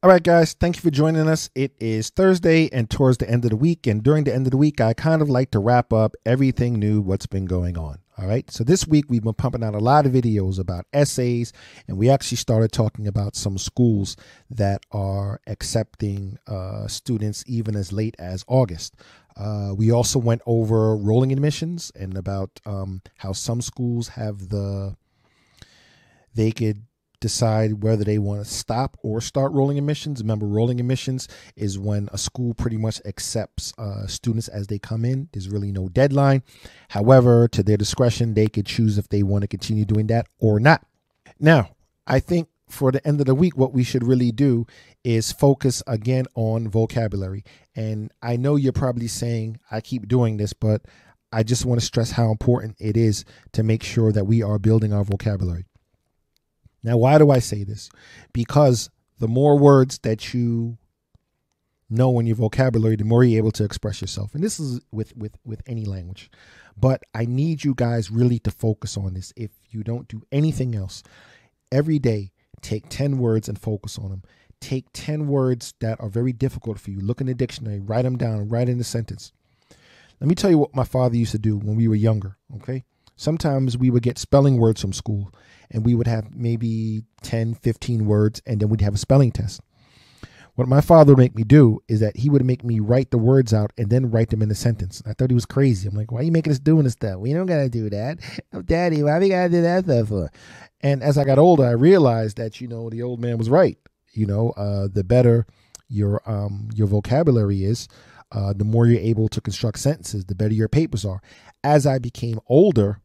All right, guys, thank you for joining us. It is Thursday and towards the end of the week. And during the end of the week, I kind of like to wrap up everything new, what's been going on. All right. So this week, we've been pumping out a lot of videos about essays. And we actually started talking about some schools that are accepting students even as late as August. We also went over rolling admissions and about how some schools have they could decide whether they want to stop or start rolling admissions. Remember, rolling admissions is when a school pretty much accepts students as they come in. There's really no deadline. However, to their discretion, they could choose if they want to continue doing that or not. Now, I think for the end of the week, what we should really do is focus again on vocabulary. And I know you're probably saying, I keep doing this, but I just want to stress how important it is to make sure that we are building our vocabulary. Now, why do I say this? Because the more words that you know in your vocabulary, the more you're able to express yourself. And this is with any language. But I need you guys really to focus on this. If you don't do anything else, every day, take 10 words and focus on them. Take 10 words that are very difficult for you. Look in the dictionary, write them down, write in a sentence. Let me tell you what my father used to do when we were younger, okay? Sometimes we would get spelling words from school and we would have maybe 10, 15 words and then we'd have a spelling test. What my father would make me do is that he would make me write the words out and then write them in a sentence. I thought he was crazy. I'm like, why are you making us doing this stuff? We don't got to do that. Oh, Daddy, why we got to do that stuff for? And as I got older, I realized that, the old man was right. The better your vocabulary is, the more you're able to construct sentences, the better your papers are. As I became older,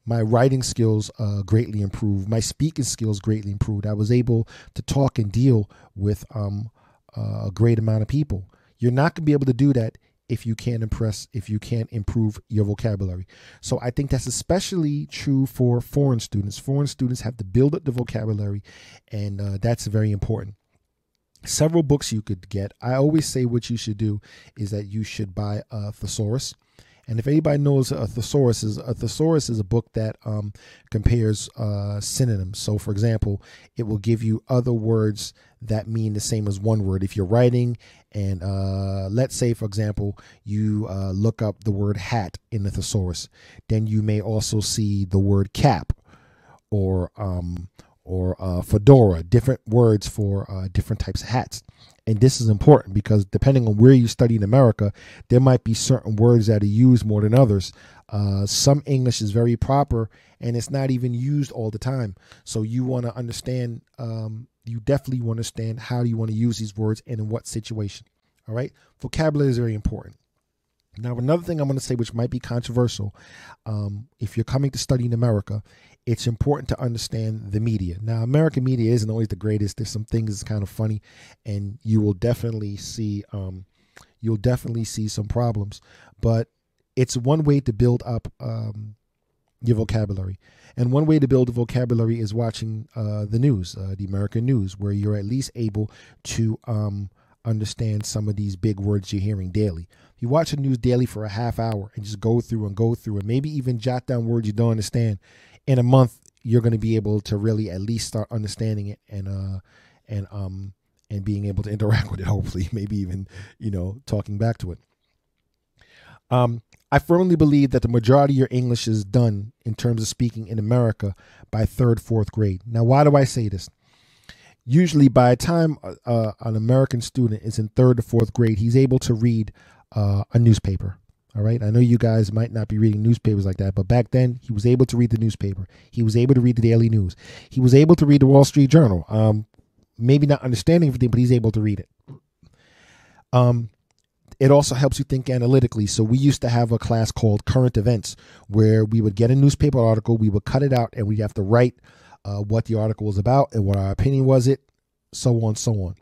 my writing skills greatly improved. My speaking skills greatly improved. I was able to talk and deal with a great amount of people. You're not going to be able to do that if you can't improve your vocabulary. So I think that's especially true for foreign students. Foreign students have to build up the vocabulary, and that's very important. Several books you could get. I always say what you should do is that you should buy a thesaurus. And if anybody knows a thesaurus is a book that compares synonyms. So, for example, it will give you other words that mean the same as one word. If you're writing and let's say, for example, you look up the word hat in the thesaurus, then you may also see the word cap or fedora, different words for different types of hats. And this is important because depending on where you study in America, there might be certain words that are used more than others. Some English is very proper and it's not even used all the time. So you want to understand, you definitely want to understand how you want to use these words and in what situation. All right. Vocabulary is very important. Now, another thing I'm going to say, which might be controversial, if you're coming to study in America, it's important to understand the media. Now, American media isn't always the greatest. There's some things that's kind of funny, and you will definitely see some problems. But it's one way to build up your vocabulary, and one way to build a vocabulary is watching the news, the American news, where you're at least able to understand some of these big words you're hearing daily. If you watch the news daily for a half hour and just go through and maybe even jot down words you don't understand, in a month you're going to be able to really at least start understanding it and being able to interact with it, hopefully, maybe even talking back to it. I firmly believe that the majority of your English is done in terms of speaking in America by third, fourth grade. Now, why do I say this? Usually by the time an American student is in third to fourth grade, he's able to read a newspaper. All right. I know you guys might not be reading newspapers like that, but back then he was able to read the newspaper. He was able to read the Daily News. He was able to read the Wall Street Journal. Maybe not understanding everything, but he's able to read it. It also helps you think analytically. So we used to have a class called Current Events where we would get a newspaper article, we would cut it out, and we'd have to write what the article was about and what our opinion was it, so on, so on.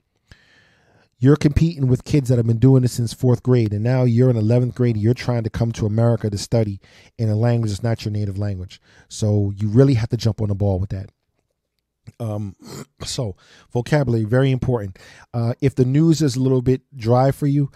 You're competing with kids that have been doing this since fourth grade, and now you're in 11th grade and you're trying to come to America to study in a language that's not your native language. So you really have to jump on the ball with that. So vocabulary, very important. If the news is a little bit dry for you,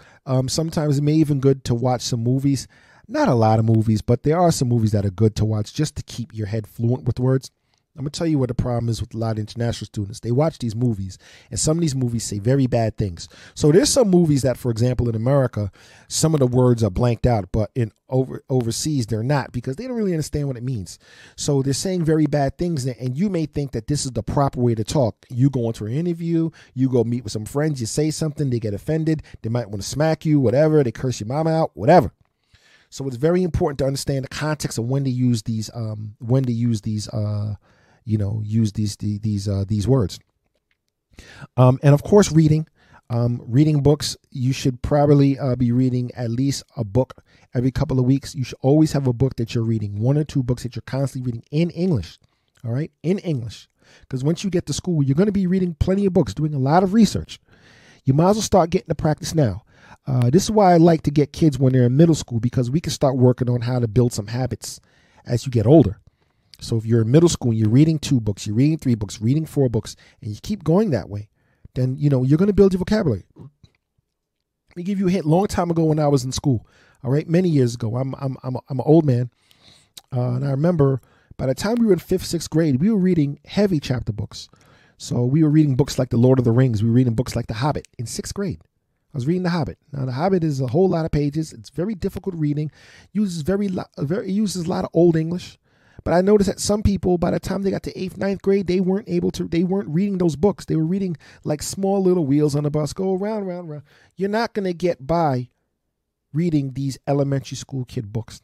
sometimes it may even good to watch some movies. Not a lot of movies, but there are some movies that are good to watch just to keep your head fluent with words. I'm going to tell you what the problem is with a lot of international students. They watch these movies, and some of these movies say very bad things. So there's some movies that, for example, in America, some of the words are blanked out, but in overseas, they're not, because they don't really understand what it means. So they're saying very bad things, and you may think that this is the proper way to talk. You go into an interview, you go meet with some friends, you say something, they get offended, they might want to smack you, whatever, they curse your mama out, whatever. So it's very important to understand the context of when to use these these words. And of course, reading books. You should probably be reading at least a book every couple of weeks. You should always have a book that you're reading, 1 or 2 books that you're constantly reading in English. All right, in English, because once you get to school, you're going to be reading plenty of books, doing a lot of research. You might as well start getting the practice now. This is why I like to get kids when they're in middle school, because we can start working on how to build some habits as you get older. So if you're in middle school and you're reading 2 books, you're reading 3 books, reading 4 books, and you keep going that way, then, you're going to build your vocabulary. Let me give you a hint. Long time ago when I was in school, all right, many years ago, I'm an old man, and I remember by the time we were in 5th, 6th grade, we were reading heavy chapter books. So we were reading books like The Lord of the Rings. We were reading books like The Hobbit in 6th grade. I was reading The Hobbit. Now, The Hobbit is a whole lot of pages. It's very difficult reading. Uses uses a lot of Old English. But I noticed that some people, by the time they got to 8th, 9th grade, they weren't reading those books. They were reading like small little wheels on a bus, go round, round, round. You're not going to get by reading these elementary school kid books.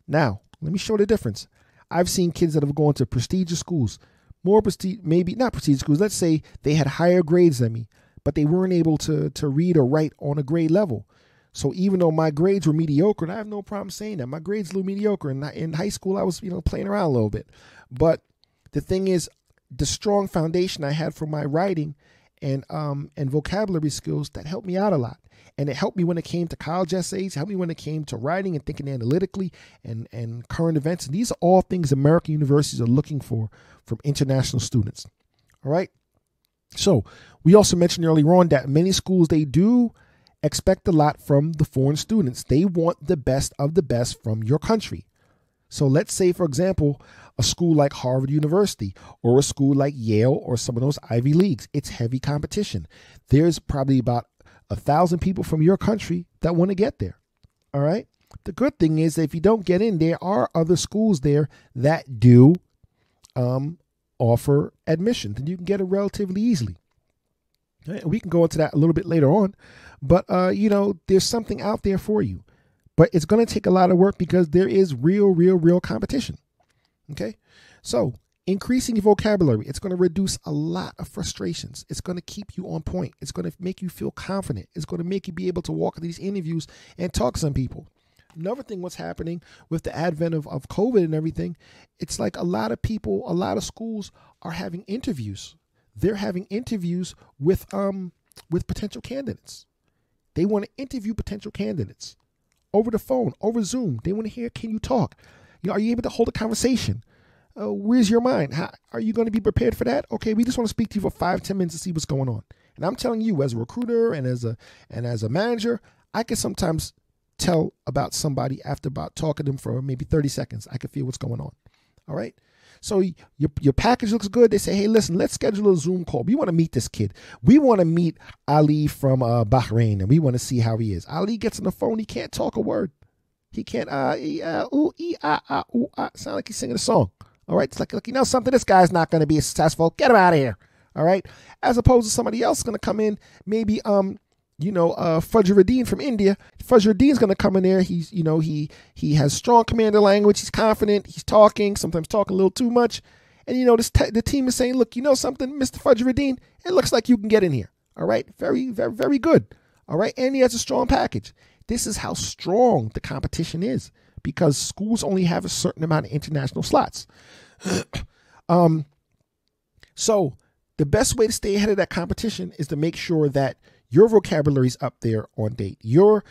Now, let me show the difference. I've seen kids that have gone to prestigious schools, maybe not prestigious schools. Let's say they had higher grades than me, but they weren't able to read or write on a grade level. So even though my grades were mediocre, and I have no problem saying that, my grades were a little mediocre. And in high school, I was, playing around a little bit. But the thing is, the strong foundation I had for my writing and vocabulary skills, that helped me out a lot. And it helped me when it came to college essays, helped me when it came to writing and thinking analytically and current events. And these are all things American universities are looking for from international students. All right. So we also mentioned earlier on that many schools, they do expect a lot from the foreign students. They want the best of the best from your country. So let's say, for example, a school like Harvard University or a school like Yale or some of those Ivy Leagues. It's heavy competition. There's probably about 1,000 people from your country that want to get there. All right. The good thing is that if you don't get in, there are other schools there that do offer admission, and you can get it relatively easily. We can go into that a little bit later on, but there's something out there for you, but it's going to take a lot of work because there is real competition. Okay. So increasing your vocabulary, it's going to reduce a lot of frustrations. It's going to keep you on point. It's going to make you feel confident. It's going to make you be able to walk these interviews and talk to some people. Another thing, what's happening with the advent of COVID and everything, it's like a lot of schools are having interviews. They're having interviews with potential candidates. They want to interview potential candidates over the phone, over Zoom. They want to hear, can you talk? Are you able to hold a conversation? Where's your mind? Are you going to be prepared for that? Okay, we just want to speak to you for 5-10 minutes to see what's going on. And I'm telling you, as a recruiter and as a manager, I can sometimes tell about somebody after about talking to them for maybe 30 seconds. I can feel what's going on. All right. So your package looks good. They say, hey, listen, let's schedule a Zoom call. We want to meet this kid. We want to meet Ali from Bahrain, and we want to see how he is. Ali gets on the phone. He can't talk a word. He can't sound like he's singing a song. All right. It's like something, this guy's not going to be successful. Get him out of here. All right. As opposed to somebody else going to come in, maybe Fajruddin from India. Fajruddin's going to come in there. He's, he has strong command of language. He's confident. He's talking, sometimes talking a little too much. And, the team is saying, look, something, Mr. Fajruddin, it looks like you can get in here. All right. Very, very, very good. All right. And he has a strong package. This is how strong the competition is because schools only have a certain amount of international slots. So the best way to stay ahead of that competition is to make sure that your vocabulary is up there on date. Your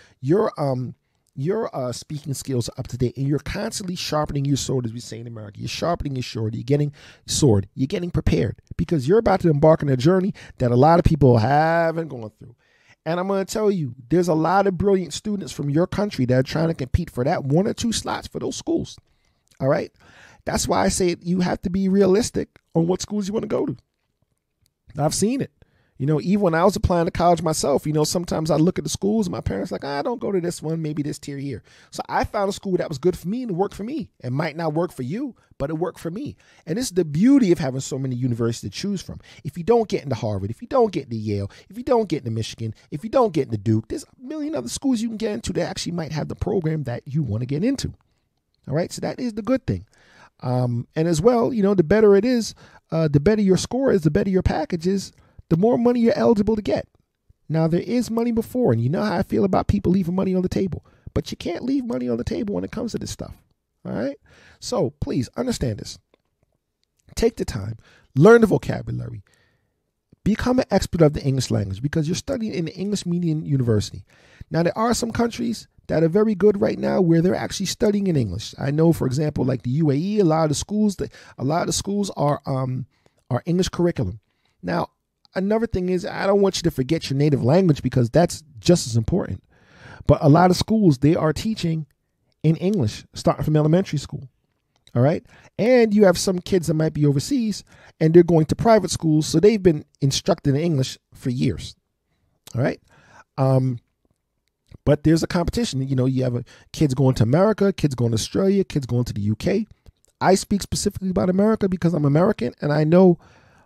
speaking skills are up to date, and you're constantly sharpening your sword, as we say in America. You're sharpening your sword. You're getting prepared because you're about to embark on a journey that a lot of people haven't gone through. And I'm going to tell you, there's a lot of brilliant students from your country that are trying to compete for that 1 or 2 slots for those schools. All right. That's why I say you have to be realistic on what schools you want to go to. I've seen it. Even when I was applying to college myself, sometimes I look at the schools and my parents like, don't go to this one, maybe this tier here. So I found a school that was good for me and it worked for me. It might not work for you, but it worked for me. And it's the beauty of having so many universities to choose from. If you don't get into Harvard, if you don't get into Yale, if you don't get into Michigan, if you don't get into Duke, there's a million other schools you can get into that actually might have the program that you want to get into. All right. So that is the good thing. And as well, the better it is, the better your score is, the better your package is, the more money you're eligible to get. Now, there is money before, and you know how I feel about people leaving money on the table, but you can't leave money on the table when it comes to this stuff. All right. So please understand this. Take the time, learn the vocabulary, become an expert of the English language because you're studying in the English medium university. Now, there are some countries that are very good right now where they're actually studying in English. I know, for example, like the UAE, a lot of the schools are English curriculum. Now, another thing is I don't want you to forget your native language because that's just as important. But a lot of schools, they are teaching in English, starting from elementary school. All right. And you have some kids that might be overseas and they're going to private schools. So they've been instructed in English for years. All right. But there's a competition. You have kids going to America, kids going to Australia, kids going to the UK. I speak specifically about America because I'm American and I know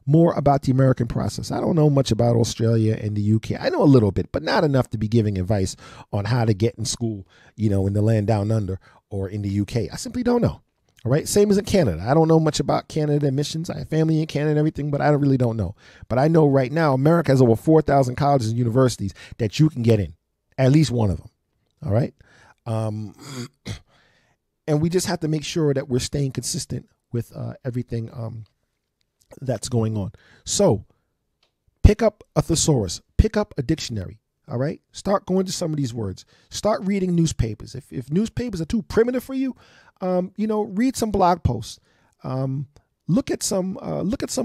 more about the American process. I don't know much about Australia and the UK. I know a little bit, but not enough to be giving advice on how to get in school, in the land down under or in the UK. I simply don't know. All right. Same as in Canada. I don't know much about Canada admissions. I have family in Canada and everything, but I really don't know. But I know right now America has over 4,000 colleges and universities that you can get in, at least one of them. All right. And we just have to make sure that we're staying consistent with everything that's going on. So pick up a thesaurus, pick up a dictionary. All right. Start going to some of these words. Start reading newspapers. If newspapers are too primitive for you, read some blog posts. Look at some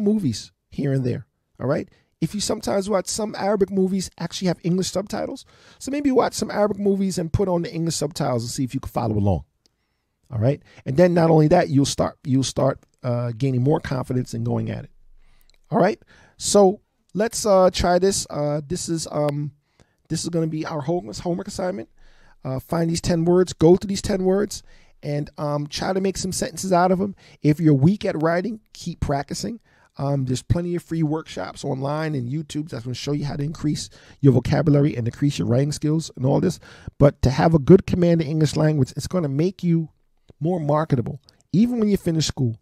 movies here and there. All right. If you sometimes watch some Arabic movies actually have English subtitles. So maybe watch some Arabic movies and put on the English subtitles and see if you can follow along. All right. And then not only that, you'll start gaining more confidence in going at it. All right. So let's try this. This is going to be our homework assignment. Find these 10 words, go through these 10 words and try to make some sentences out of them. If you're weak at writing, keep practicing. There's plenty of free workshops online and YouTube that's going to show you how to increase your vocabulary and increase your writing skills and all this. But to have a good command of English language, it's going to make you more marketable, even when you finish school.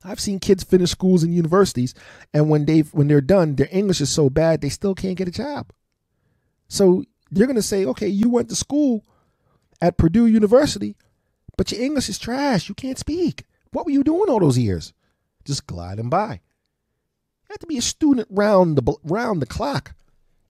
I've seen kids finish schools and universities, and when they're done, their English is so bad they still can't get a job. So you're going to say, okay, you went to school at Purdue University, but your English is trash. You can't speak. What were you doing all those years? Just gliding by. You have to be a student round the clock,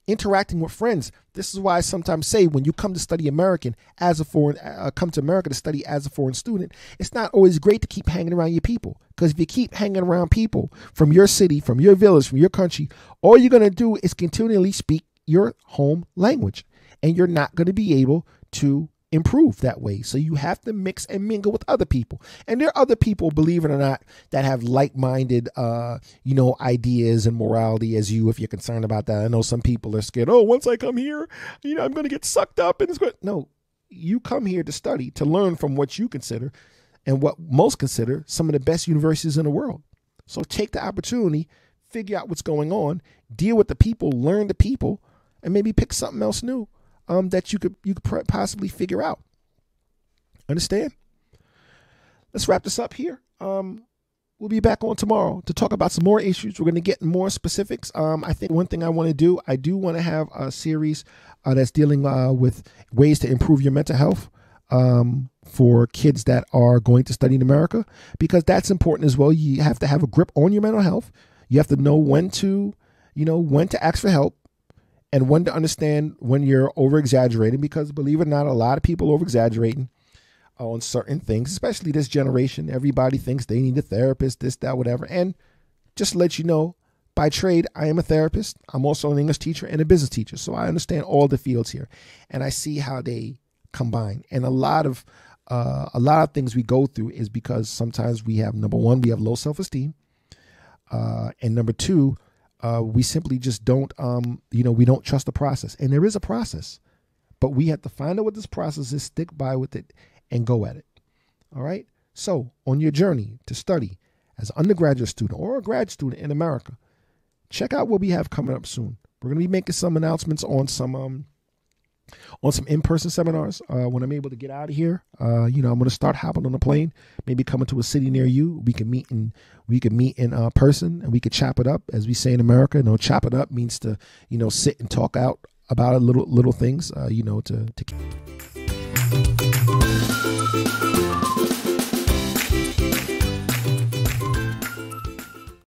interacting with friends. This is why I sometimes say when you come to study American as a come to America to study as a foreign student, it's not always great to keep hanging around your people. Because if you keep hanging around people from your city, from your village, from your country, all you're going to do is continually speak your home language. And you're not going to be able to improve that way. So you have to mix and mingle with other people. And there are other people, believe it or not, that have like-minded, ideas and morality as you, if you're concerned about that. I know some people are scared. Oh, once I come here, I'm going to get sucked up. And no, you come here to study, to learn from what you consider and what most consider some of the best universities in the world. So take the opportunity, figure out what's going on, deal with the people, learn the people, and maybe pick something else new that you could possibly figure out. Understand? Let's wrap this up here. We'll be back on tomorrow to talk about some more issues. We're going to get more specifics. I think one thing I want to do, I do want to have a series that's dealing with ways to improve your mental health for kids that are going to study in America, because that's important as well. You have to have a grip on your mental health. You have to know when to ask for help and when to understand when you're over exaggerating, because believe it or not, a lot of people over exaggerating on certain things, especially this generation. Everybody thinks they need a therapist, this, that, whatever. And just to let you know, by trade, I am a therapist. I'm also an English teacher and a business teacher. So I understand all the fields here and I see how they combine. And a lot of a lot of things we go through is because sometimes we have, number one, we have low self-esteem. And number two, we simply just don't, we don't trust the process. And there is a process, but we have to find out what this process is, stick by with it, and go at it. All right. So on your journey to study as an undergraduate student or a grad student in America, check out what we have coming up soon. We're going to be making some announcements on some in-person seminars when I'm able to get out of here. I'm going to start hopping on a plane, maybe coming to a city near you. We can meet in person, and we could chop it up, as we say in America. Chop it up means to sit and talk out about little things. To